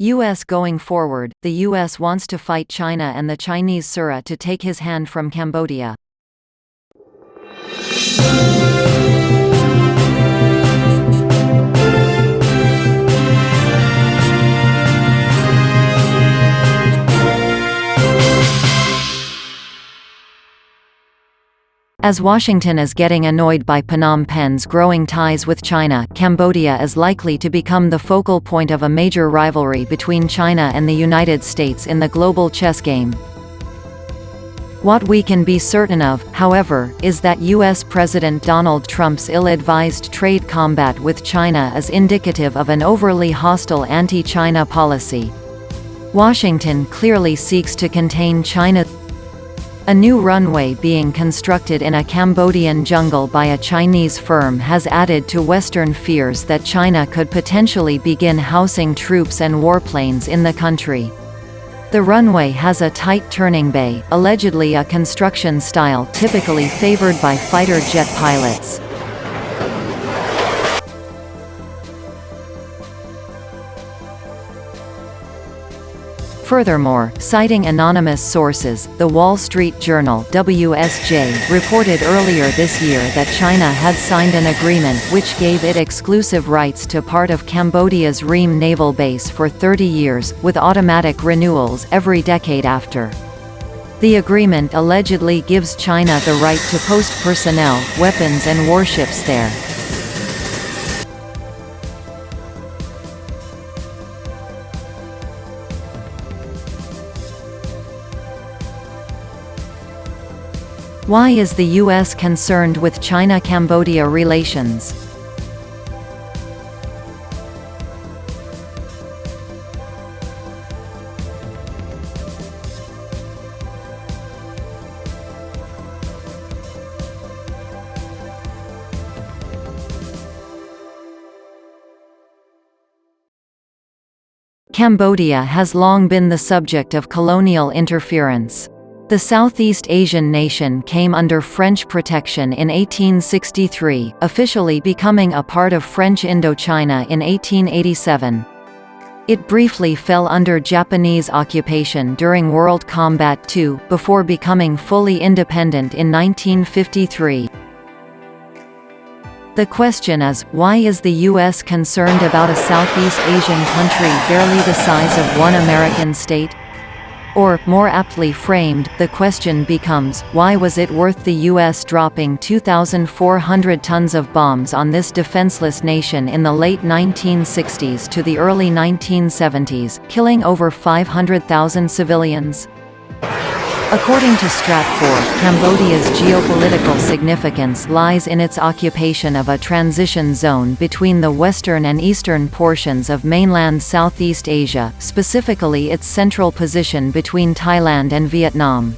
U.S. Going forward, the U.S. wants to fight China and the Chinese Sura to take his hand from Cambodia. As Washington is getting annoyed by Phnom Penh's growing ties with China, Cambodia is likely to become the focal point of a major rivalry between China and the United States in the global chess game. What we can be certain of, however, is that U.S. President Donald Trump's ill-advised trade combat with China is indicative of an overly hostile anti-China policy. Washington clearly seeks to contain China. A new runway being constructed in a Cambodian jungle by a Chinese firm has added to Western fears that China could potentially begin housing troops and warplanes in the country. The runway has a tight turning bay, allegedly a construction style typically favored by fighter jet pilots. Furthermore, citing anonymous sources, The Wall Street Journal (WSJ) reported earlier this year that China had signed an agreement which gave it exclusive rights to part of Cambodia's Ream naval base for 30 years, with automatic renewals every decade after. The agreement allegedly gives China the right to post personnel, weapons and warships there. Why is the U.S. concerned with China-Cambodia relations? Cambodia has long been the subject of colonial interference. The Southeast Asian nation came under French protection in 1863, officially becoming a part of French Indochina in 1887. It briefly fell under Japanese occupation during World Combat II, before becoming fully independent in 1953. The question is, why is the U.S. concerned about a Southeast Asian country barely the size of one American state? Or, more aptly framed, the question becomes, why was it worth the U.S. dropping 2,400 tons of bombs on this defenseless nation in the late 1960s to the early 1970s, killing over 500,000 civilians? According to Stratfor, Cambodia's geopolitical significance lies in its occupation of a transition zone between the western and eastern portions of mainland Southeast Asia, specifically its central position between Thailand and Vietnam.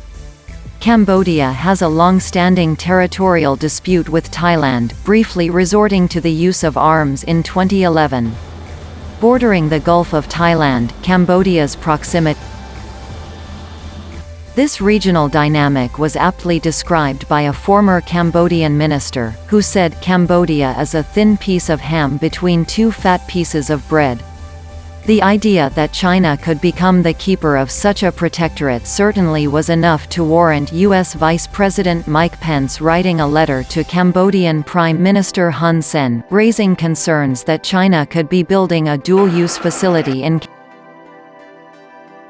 Cambodia has a long-standing territorial dispute with Thailand, briefly resorting to the use of arms in 2011. Bordering the Gulf of Thailand, Cambodia's proximity. This regional dynamic was aptly described by a former Cambodian minister, who said Cambodia is a thin piece of ham between two fat pieces of bread. The idea that China could become the keeper of such a protectorate certainly was enough to warrant U.S. Vice President Mike Pence writing a letter to Cambodian Prime Minister Hun Sen, raising concerns that China could be building a dual-use facility in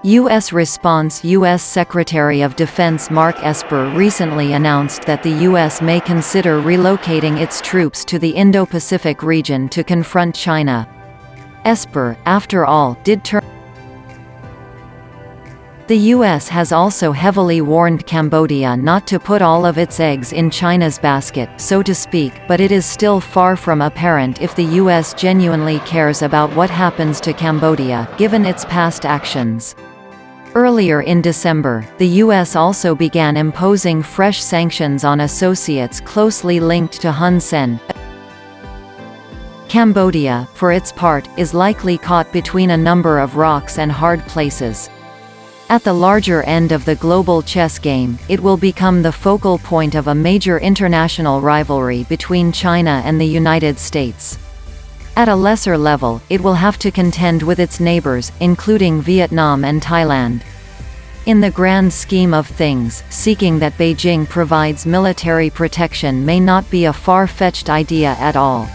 U.S. response. U.S. Secretary of Defense Mark Esper recently announced that the U.S. may consider relocating its troops to the Indo-Pacific region to confront China. Esper, after all, did turn. The U.S. has also heavily warned Cambodia not to put all of its eggs in China's basket, so to speak, but it is still far from apparent if the U.S. genuinely cares about what happens to Cambodia, given its past actions. Earlier in December, the U.S. also began imposing fresh sanctions on associates closely linked to Hun Sen. Cambodia, for its part, is likely caught between a number of rocks and hard places. At the larger end of the global chess game, it will become the focal point of a major international rivalry between China and the United States. At a lesser level, it will have to contend with its neighbors, including Vietnam and Thailand. In the grand scheme of things, seeking that Beijing provides military protection may not be a far-fetched idea at all.